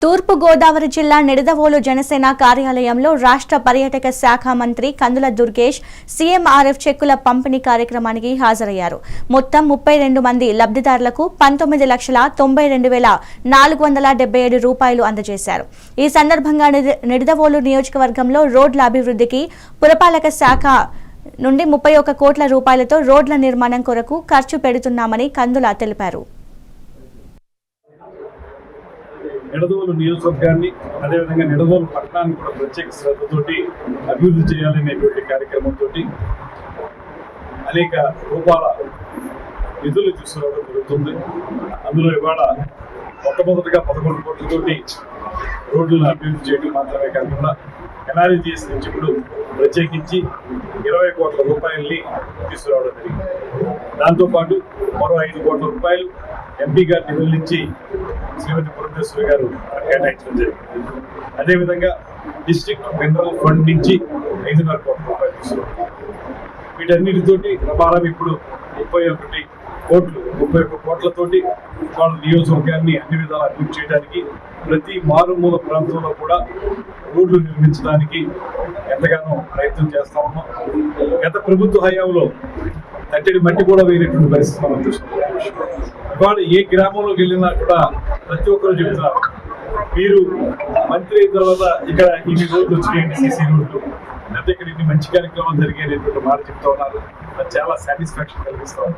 తూర్పు గోదావరి జిల్లా నిడదవోలు జనసేన కార్యాలయంలో రాష్ట్ర పర్యాటక శాఖ మంత్రి కందుల దుర్గేష్ సీఎంఆర్ఎఫ్ చెక్కుల పంపిణీ కార్యక్రమానికి హాజరయ్యారు. మొత్తం 32 మంది లబ్ధిదారులకు 19,92,477 రూపాయలు అందజేశారు. ఈ సందర్భంగా నిడదవోలు నియోజకవర్గంలో రోడ్ల అభివృద్ధికి పురపాలక శాఖ నుండి 31 కోట్ల రూపాయలతో రోడ్ల నిర్మాణం కొరకు ఖర్చు పెడుతున్నామని కందుల తెలిపారు. నిడదవోలు నియోజకవర్గాన్ని అదేవిధంగా నిడదవోలు పట్టణాన్ని కూడా ప్రత్యేక శ్రద్ధతోటి అభివృద్ధి చేయాలనేటువంటి కార్యక్రమంతో అనేక రూపాల నిధులు తీసుకురావడం జరుగుతుంది. అందులో ఇవాళ మొట్టమొదటిగా 11 కోట్లతోటి రోడ్లను అభివృద్ధి చేయడం మాత్రమే కాకుండా ఎన్ఆర్జీఎస్ నుంచి ఇప్పుడు ప్రత్యేకించి 20 కోట్ల రూపాయలని తీసుకురావడం జరిగింది. దాంతోపాటు మరో 5 కోట్ల రూపాయలు ఎంపీ గారి నిధుల నుంచి శ్రీమతి పురంధేశ్వరి గారు కేటాయించడం జరిగింది. అదేవిధంగా డిస్ట్రిక్ట్ మినరల్ ఫండ్ నుంచి 5.5 కోట్ల రూపాయలు తీసుకురావడం. వీటన్నిటితోటి ప్రమాణం ఇప్పుడు 31 కోట్లతోటి వాళ్ళ నియోజకవర్గాన్ని అన్ని విధాలు అభివృద్ధి చేయడానికి ప్రతి మారుమూల ప్రాంతంలో కూడా రోడ్లు నిర్మించడానికి ఎంతగానో ప్రయత్నం చేస్తా ఉన్నాం. గత ప్రభుత్వ హయాంలో తట్టడి మట్టి కూడా వేరేటువంటి పరిస్థితి మనం చూస్తున్నాం. ఇవాళ ఏ గ్రామంలోకి వెళ్ళినా కూడా ప్రతి ఒక్కరు చెబుతున్నారు, మీరు మంత్రి అయిన తర్వాత ఇక్కడ ఇన్ని రోడ్లు వచ్చినాయండి, సీసీ రోడ్లు, లేకపోతే ఇక్కడ ఇన్ని మంచి కార్యక్రమాలు జరిగేటువంటి మాట చెప్తా ఉన్నారు. చాలా సాటిస్ఫాక్షన్ కలిగిస్తా ఉన్నారు.